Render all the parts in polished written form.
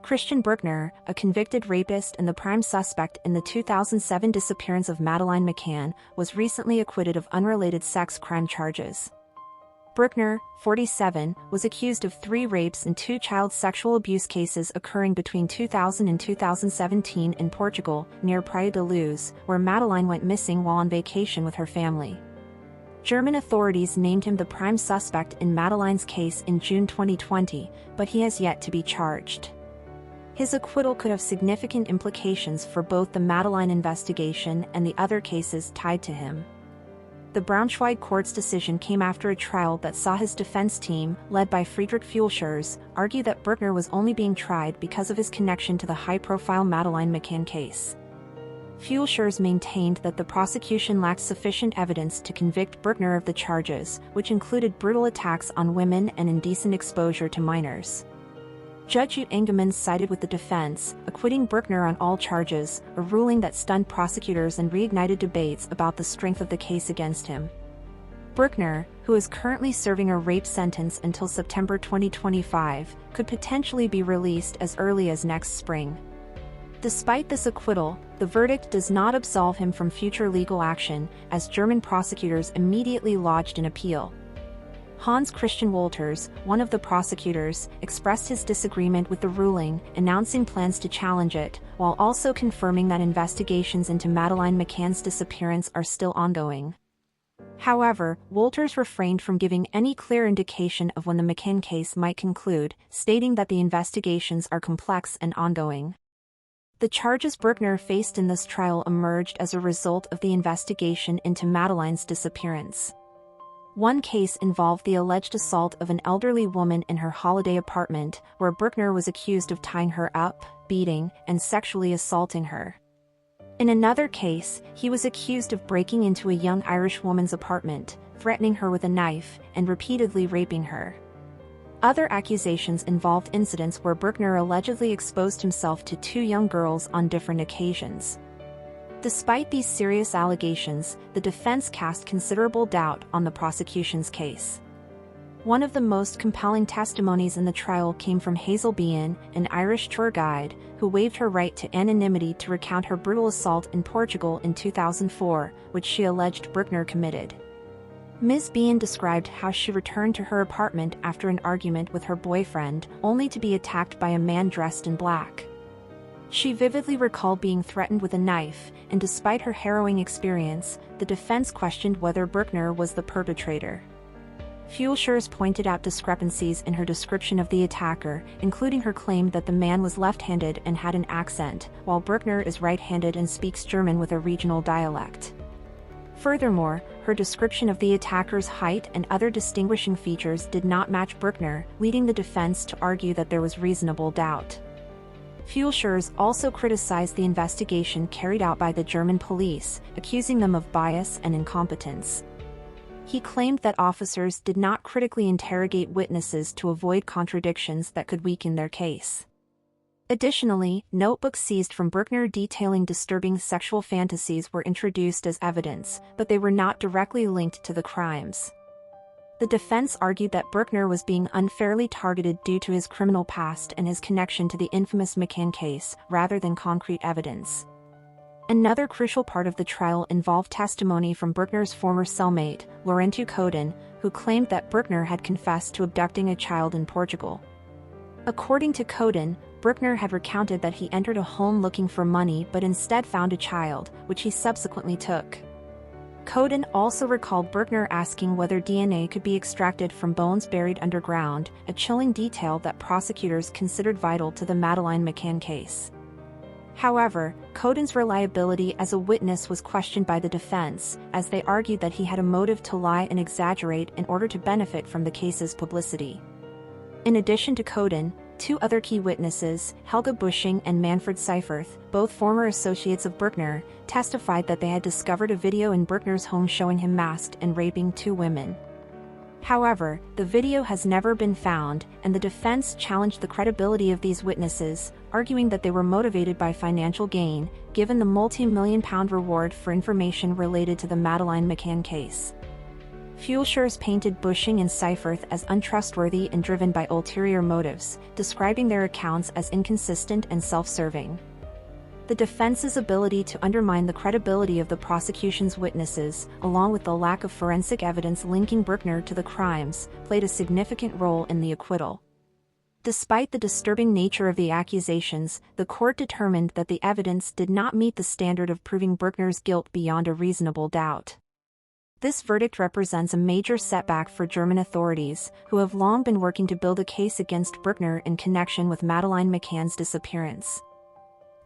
Christian Brueckner, a convicted rapist and the prime suspect in the 2007 disappearance of Madeleine McCann, was recently acquitted of unrelated sex crime charges. Brueckner, 47, was accused of 3 rapes and 2 child sexual abuse cases occurring between 2000 and 2017 in Portugal, near Praia da Luz, where Madeleine went missing while on vacation with her family. German authorities named him the prime suspect in Madeleine's case in June 2020, but he has yet to be charged. His acquittal could have significant implications for both the Madeleine investigation and the other cases tied to him. The Braunschweig court's decision came after a trial that saw his defense team, led by Friedrich Fulschers, argue that Brueckner was only being tried because of his connection to the high-profile Madeleine McCann case. Fulschers maintained that the prosecution lacked sufficient evidence to convict Brueckner of the charges, which included brutal attacks on women and indecent exposure to minors. Judge Ute Engelmann sided with the defense, acquitting Brueckner on all charges, a ruling that stunned prosecutors and reignited debates about the strength of the case against him. Brueckner, who is currently serving a rape sentence until September 2025, could potentially be released as early as next spring. Despite this acquittal, the verdict does not absolve him from future legal action, as German prosecutors immediately lodged an appeal. Hans Christian Wolters, one of the prosecutors, expressed his disagreement with the ruling, announcing plans to challenge it, while also confirming that investigations into Madeleine McCann's disappearance are still ongoing. However, Wolters refrained from giving any clear indication of when the McCann case might conclude, stating that the investigations are complex and ongoing. The charges Brueckner faced in this trial emerged as a result of the investigation into Madeleine's disappearance. One case involved the alleged assault of an elderly woman in her holiday apartment, where Brueckner was accused of tying her up, beating, and sexually assaulting her. In another case, he was accused of breaking into a young Irish woman's apartment, threatening her with a knife, and repeatedly raping her. Other accusations involved incidents where Brueckner allegedly exposed himself to 2 young girls on different occasions. Despite these serious allegations, the defense cast considerable doubt on the prosecution's case. One of the most compelling testimonies in the trial came from Hazel Behan, an Irish tour guide, who waived her right to anonymity to recount her brutal assault in Portugal in 2004, which she alleged Brueckner committed. Ms. Behan described how she returned to her apartment after an argument with her boyfriend, only to be attacked by a man dressed in black. She vividly recalled being threatened with a knife, and despite her harrowing experience, the defense questioned whether Brueckner was the perpetrator. Fulschers pointed out discrepancies in her description of the attacker, including her claim that the man was left-handed and had an accent, while Brueckner is right-handed and speaks German with a regional dialect. Furthermore, her description of the attacker's height and other distinguishing features did not match Brueckner, leading the defense to argue that there was reasonable doubt. Fulschers also criticized the investigation carried out by the German police, accusing them of bias and incompetence. He claimed that officers did not critically interrogate witnesses to avoid contradictions that could weaken their case. Additionally, notebooks seized from Brueckner detailing disturbing sexual fantasies were introduced as evidence, but they were not directly linked to the crimes. The defense argued that Brueckner was being unfairly targeted due to his criminal past and his connection to the infamous McCann case, rather than concrete evidence. Another crucial part of the trial involved testimony from Brueckner's former cellmate, Lourenço Coden, who claimed that Brueckner had confessed to abducting a child in Portugal. According to Coden, Brueckner had recounted that he entered a home looking for money but instead found a child, which he subsequently took. Coden also recalled Brueckner asking whether DNA could be extracted from bones buried underground, a chilling detail that prosecutors considered vital to the Madeleine McCann case. However, Coden's reliability as a witness was questioned by the defense, as they argued that he had a motive to lie and exaggerate in order to benefit from the case's publicity. In addition to Coden, 2 other key witnesses, Helga Busching and Manfred Seiferth, both former associates of Brueckner, testified that they had discovered a video in Brueckner's home showing him masked and raping 2 women. However, the video has never been found, and the defense challenged the credibility of these witnesses, arguing that they were motivated by financial gain, given the multi-million-pound reward for information related to the Madeleine McCann case. Fulchers painted Bushing and Seyfarth as untrustworthy and driven by ulterior motives, describing their accounts as inconsistent and self-serving. The defense's ability to undermine the credibility of the prosecution's witnesses, along with the lack of forensic evidence linking Brueckner to the crimes, played a significant role in the acquittal. Despite the disturbing nature of the accusations, the court determined that the evidence did not meet the standard of proving Brueckner's guilt beyond a reasonable doubt. This verdict represents a major setback for German authorities, who have long been working to build a case against Brueckner in connection with Madeleine McCann's disappearance.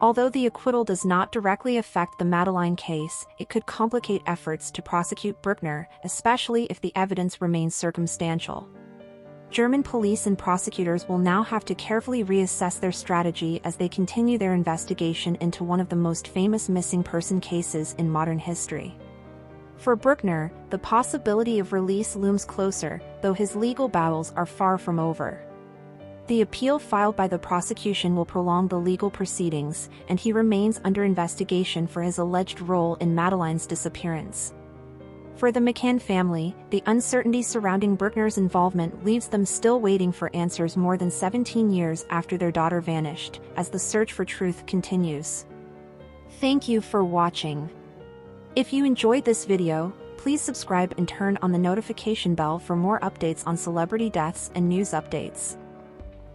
Although the acquittal does not directly affect the Madeleine case, it could complicate efforts to prosecute Brueckner, especially if the evidence remains circumstantial. German police and prosecutors will now have to carefully reassess their strategy as they continue their investigation into one of the most famous missing person cases in modern history. For Brueckner, the possibility of release looms closer, though his legal battles are far from over. The appeal filed by the prosecution will prolong the legal proceedings, and he remains under investigation for his alleged role in Madeleine's disappearance. For the McCann family, the uncertainty surrounding Brueckner's involvement leaves them still waiting for answers more than 17 years after their daughter vanished, as the search for truth continues. Thank you for watching. If you enjoyed this video, please subscribe and turn on the notification bell for more updates on celebrity deaths and news updates.